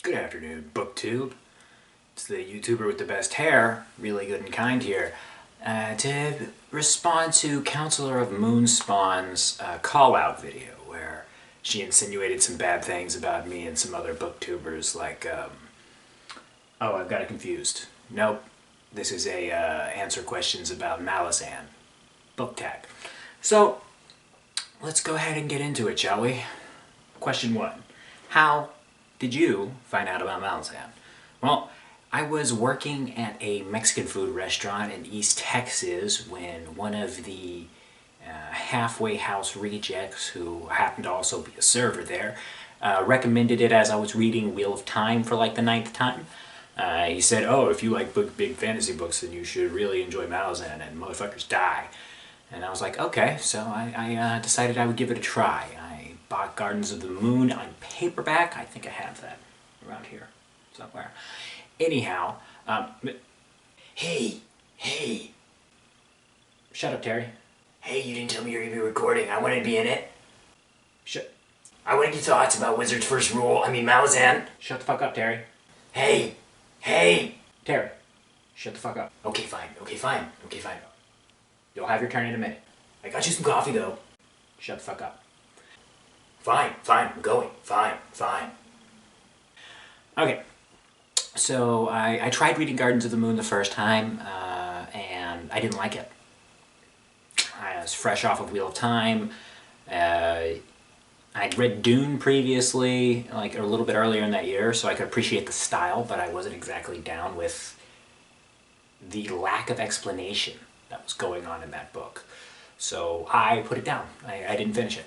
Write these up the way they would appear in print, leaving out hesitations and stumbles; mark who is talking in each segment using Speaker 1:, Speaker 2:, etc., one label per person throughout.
Speaker 1: Good afternoon, BookTube. It's the YouTuber with the best hair, Really Good and Kind here, to respond to Counselor of Moonspawn's call-out video, where she insinuated some bad things about me and some other BookTubers, like, oh, I've got it confused. Nope, this is a answer questions about Malazan. Book tag. So, let's go ahead and get into it, shall we? Question 1. How did you find out about Malazan? Well, I was working at a Mexican food restaurant in East Texas when one of the halfway house rejects, who happened to also be a server there, recommended it as I was reading Wheel of Time for like the 9th time. He said, oh, if you like big fantasy books, then you should really enjoy Malazan and motherfuckers die. And I was like, okay, so I decided I would give it a try. I bought Gardens of the Moon on paperback. I think I have that around here somewhere. Anyhow,
Speaker 2: Hey!
Speaker 1: shut up, Terry.
Speaker 2: Hey, you didn't tell me you were going to be recording. I wanted to be in it.
Speaker 1: I
Speaker 2: wanted your thoughts about Wizard's First Rule. Malazan.
Speaker 1: Shut the fuck up, Terry.
Speaker 2: Hey!
Speaker 1: Terry, shut the fuck up.
Speaker 2: Okay, fine.
Speaker 1: You'll have your turn in a minute.
Speaker 2: I got you some coffee, though.
Speaker 1: Shut the fuck up.
Speaker 2: Fine, I'm going. Fine.
Speaker 1: Okay, so I tried reading Gardens of the Moon the first time, and I didn't like it. I was fresh off of Wheel of Time. I'd read Dune previously, like a little bit earlier in that year, so I could appreciate the style, but I wasn't exactly down with the lack of explanation that was going on in that book. So I put it down. I didn't finish it.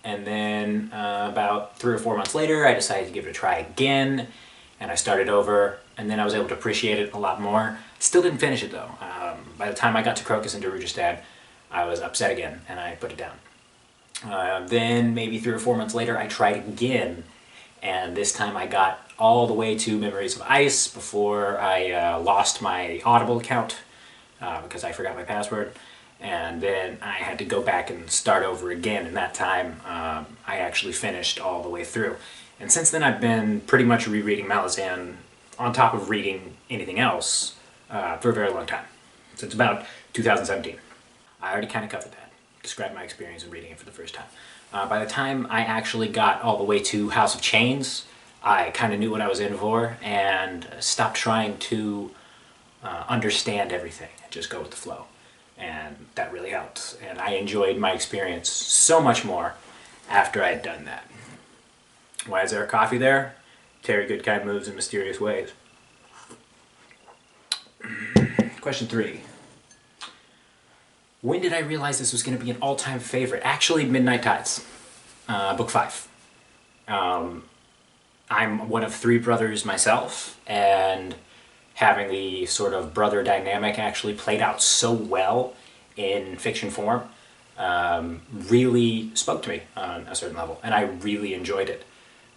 Speaker 1: And then about 3 or 4 months later, I decided to give it a try again, and I started over, and then I was able to appreciate it a lot more. Still didn't finish it though. By the time I got to Crocus and Darujastad, I was upset again, and I put it down. Then maybe 3 or 4 months later, I tried again, and this time I got all the way to Memories of Ice before I lost my Audible account because I forgot my password. And then I had to go back and start over again, and that time I actually finished all the way through. And since then I've been pretty much rereading Malazan on top of reading anything else for a very long time. Since about 2017. I already kind of covered that. Described my experience in reading it for the first time. By the time I actually got all the way to House of Chains, I kind of knew what I was in for and stopped trying to understand everything and just go with the flow. And that really helped. And I enjoyed my experience so much more after I had done that. Why is there a coffee there? Terry Goodkind moves in mysterious ways. Question 3. When did I realize this was going to be an all-time favorite? Actually, Midnight Tides, book 5. I'm one of 3 brothers myself, and having the sort of brother dynamic actually played out so well in fiction form really spoke to me on a certain level, and I really enjoyed it.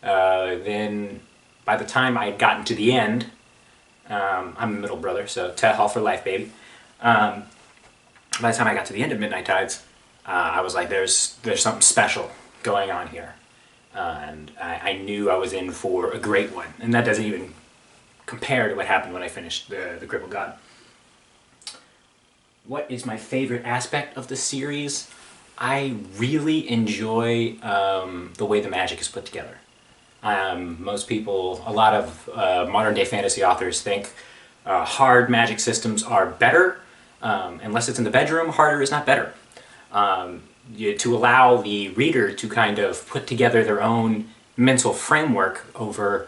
Speaker 1: Then, by the time I had gotten to the end, I'm a middle brother, so Ted Hall for life, baby. By the time I got to the end of Midnight Tides, I was like, there's something special going on here. And I knew I was in for a great one. And that doesn't even compare to what happened when I finished the Crippled God. What is my favorite aspect of the series? I really enjoy the way the magic is put together. Most people, a lot of modern day fantasy authors think hard magic systems are better. Unless it's in the bedroom, harder is not better. To allow the reader to kind of put together their own mental framework over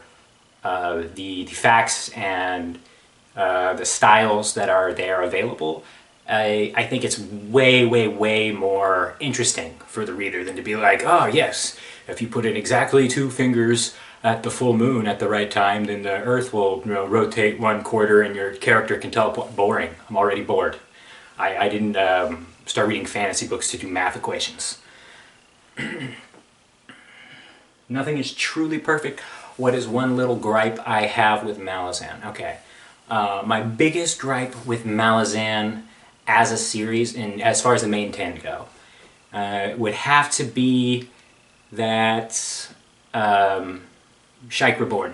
Speaker 1: the facts and the styles that are there available, I think it's way more interesting for the reader than to be like, oh yes, if you put in exactly 2 fingers at the full moon at the right time, then the earth will, rotate 1/4 and your character can teleport. Boring. I'm already bored. I didn't start reading fantasy books to do math equations. Nothing is truly perfect. What is one little gripe I have with Malazan? Okay. My biggest gripe with Malazan as a series, and as far as the main 10 go, would have to be that Shyke Reborn.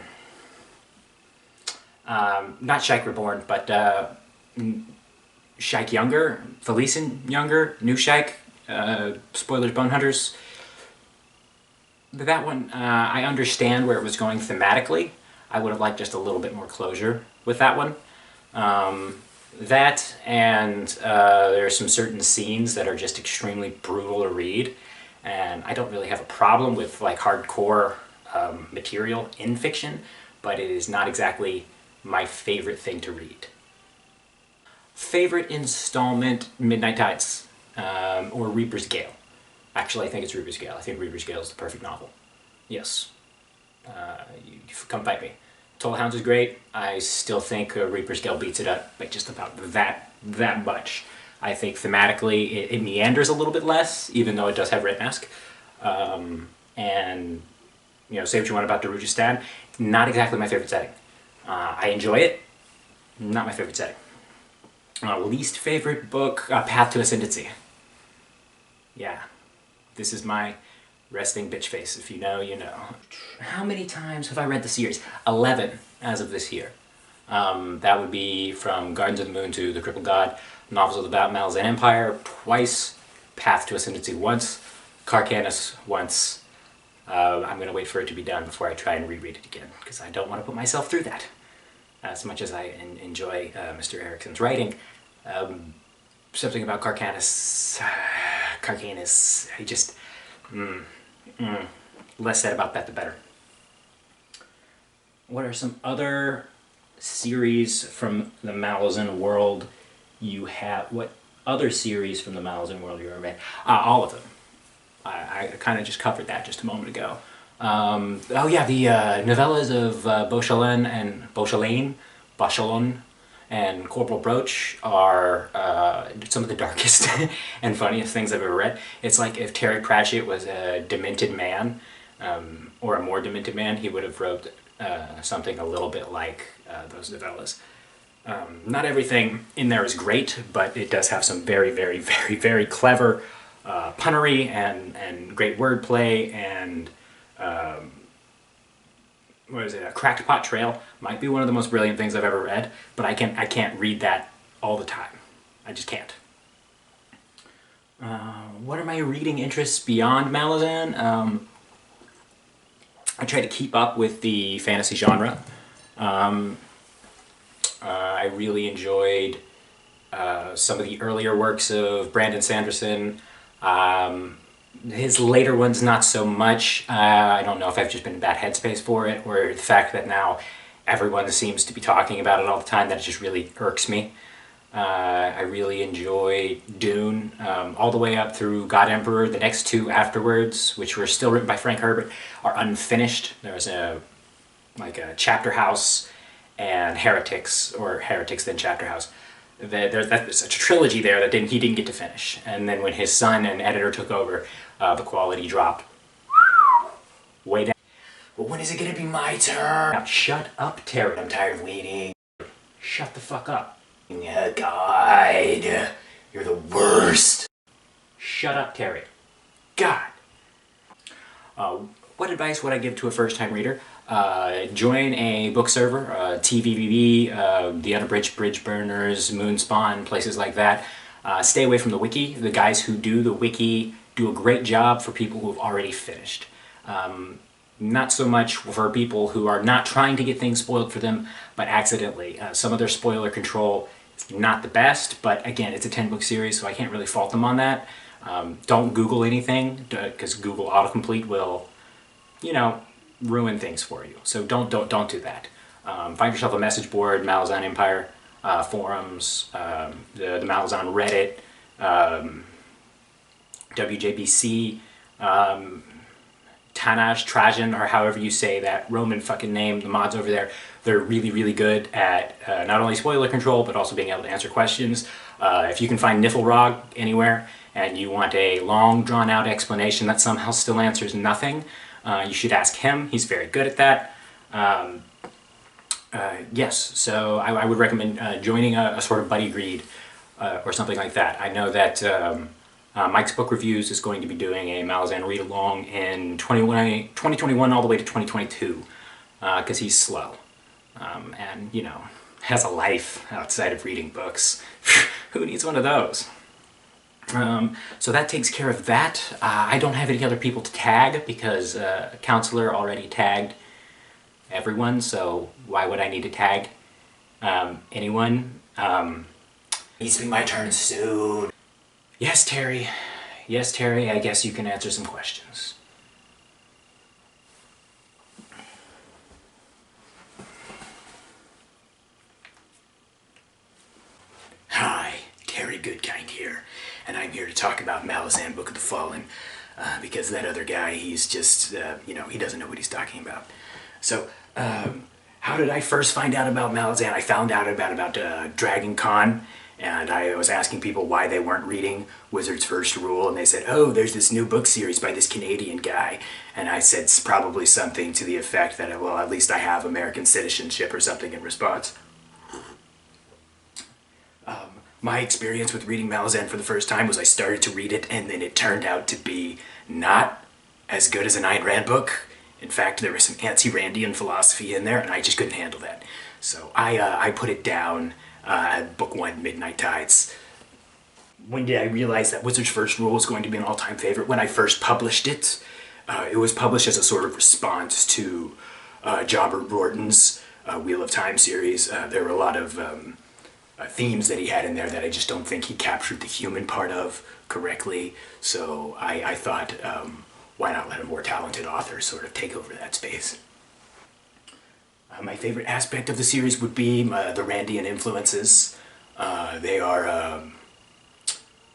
Speaker 1: Not Shrike Reborn, but Shrike Younger, Felicin Younger, New Shrike, spoilers, Bone Hunters. That one, I understand where it was going thematically. I would have liked just a little bit more closure with that one. That, and there are some certain scenes that are just extremely brutal to read, and I don't really have a problem with like hardcore material in fiction, but it is not exactly my favorite thing to read. Favorite installment, Midnight Tides, or Reaper's Gale. Actually, I think it's Reaper's Gale. I think Reaper's Gale is the perfect novel. Yes. You come fight me. Toll Hounds is great. I still think Reaper's Gale beats it up by just about that much. I think thematically it meanders a little bit less, even though it does have Red Mask. And, you know, say what you want about Darujistan. Not exactly my favorite setting. I enjoy it. Not my favorite setting. Least favorite book, Path to Ascendancy. Yeah. This is my resting bitch face. If you know, you know. How many times have I read the series? 11 as of this year. That would be from Gardens of the Moon to The Crippled God, novels about Malazan Empire twice, Path to Ascendancy once, Carcanis once. I'm going to wait for it to be done before I try and reread it again, because I don't want to put myself through that. As much as I enjoy Mr. Erickson's writing, something about Carcanis, I just, less said about that the better. What are some other series from the Malazan world you have? What other series from the Malazan world you ever read? All of them. I kind of just covered that just a moment ago. Oh yeah, the novellas of Beauchalane and Corporal Broach are some of the darkest and funniest things I've ever read. It's like if Terry Pratchett was a demented man, or a more demented man, he would have wrote something a little bit like those novellas. Not everything in there is great, but it does have some very, very, very, very clever punnery and great wordplay, and what is it? A Cracked Pot Trail might be one of the most brilliant things I've ever read, but I can't read that all the time. I just can't. What are my reading interests beyond Malazan? I try to keep up with the fantasy genre. I really enjoyed some of the earlier works of Brandon Sanderson. His later ones, not so much. I don't know if I've just been in a bad headspace for it, or the fact that now everyone seems to be talking about it all the time, that it just really irks me. I really enjoy Dune, all the way up through God Emperor. The next two afterwards, which were still written by Frank Herbert, are unfinished. There's a Chapter House and Heretics, or Heretics then Chapter House. There's a trilogy there that he didn't get to finish. And then when his son and editor took over, the quality dropped way down.
Speaker 2: Well, when is it gonna be my turn?
Speaker 1: Now, shut up, Terry.
Speaker 2: I'm tired of waiting.
Speaker 1: Shut the fuck up.
Speaker 2: Yeah, God. You're the worst.
Speaker 1: Shut up, Terry. God. What advice would I give to a first-time reader? Join a book server, TVBB, The Unabridged Bridge Burners, Moonspawn, places like that. Stay away from the wiki. The guys who do the wiki do a great job for people who have already finished. Not so much for people who are not trying to get things spoiled for them, but accidentally. Some of their spoiler control is not the best, but again, it's a 10-book series, so I can't really fault them on that. Don't Google anything, because Google autocomplete will, you know, ruin things for you. So don't do that. Find yourself a message board, Malazan Empire forums, the Malazan Reddit, WJBC, Trajan, or however you say that Roman fucking name, the mods over there, they're really, really good at not only spoiler control, but also being able to answer questions. If you can find Niflrog anywhere, and you want a long, drawn-out explanation that somehow still answers nothing, you should ask him. He's very good at that. Yes, so I would recommend joining a sort of buddy read or something like that. I know that Mike's Book Reviews is going to be doing a Malazan read-along in 2021 all the way to 2022, because he's slow. and, you know, has a life outside of reading books. Who needs one of those? So that takes care of that. I don't have any other people to tag because a counselor already tagged everyone, so why would I need to tag anyone?
Speaker 2: Needs to be my turn soon.
Speaker 1: Yes, Terry. Yes, Terry, I guess you can answer some questions.
Speaker 2: Hi, Terry Goodkind here, and I'm here to talk about Malazan Book of the Fallen, because that other guy, he's just, he doesn't know what he's talking about. So, how did I first find out about Malazan? I found out about Dragon Con, and I was asking people why they weren't reading Wizard's First Rule, and they said, oh, there's this new book series by this Canadian guy. And I said it's probably something to the effect that, well, at least I have American citizenship or something in response. My experience with reading Malazan for the first time was I started to read it, and then it turned out to be not as good as an Ayn Rand book. In fact, there was some anti-Randian philosophy in there, and I just couldn't handle that. So I put it down at book one, Midnight Tides. When did I realize that Wizard's First Rule was going to be an all-time favorite? When I first published it. It was published as a sort of response to Jobber Borden's Wheel of Time series. There were a lot of themes that he had in there that I just don't think he captured the human part of correctly. So I thought, why not let a more talented author sort of take over that space? My favorite aspect of the series would be the Randian influences. They are,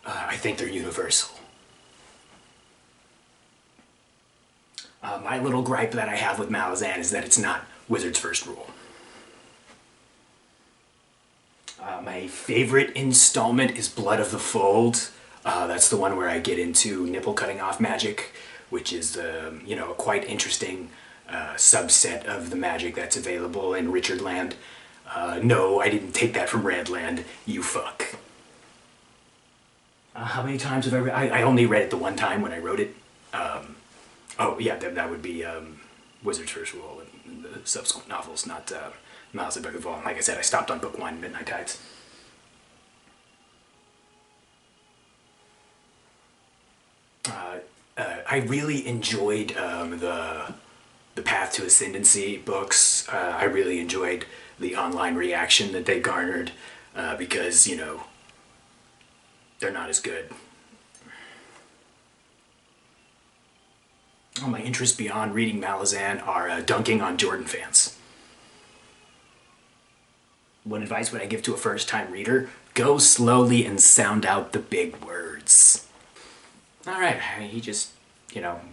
Speaker 2: I think they're universal. My little gripe that I have with Malazan is that it's not Wizard's First Rule. My favorite installment is Blood of the Fold. That's the one where I get into nipple cutting off magic, which is a quite interesting subset of the magic that's available in Richard Land. No, I didn't take that from Randland. You fuck. How many times have I read? I only read it the one time when I wrote it. Oh yeah, that would be Wizard's First Rule and the subsequent novels, not Malazan Book of the Fallen. Like I said, I stopped on book one, Midnight Tides. I really enjoyed the Path to Ascendancy books. I really enjoyed the online reaction that they garnered because they're not as good. Oh, my interests beyond reading Malazan are dunking on Jordan fans. What advice would I give to a first-time reader? Go slowly and sound out the big words. All right, he just,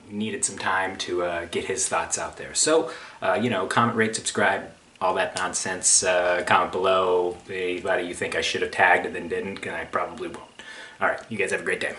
Speaker 2: needed some time to get his thoughts out there. So, comment, rate, subscribe, all that nonsense. Comment below anybody you think I should have tagged and then didn't, and I probably won't. All right, you guys have a great day.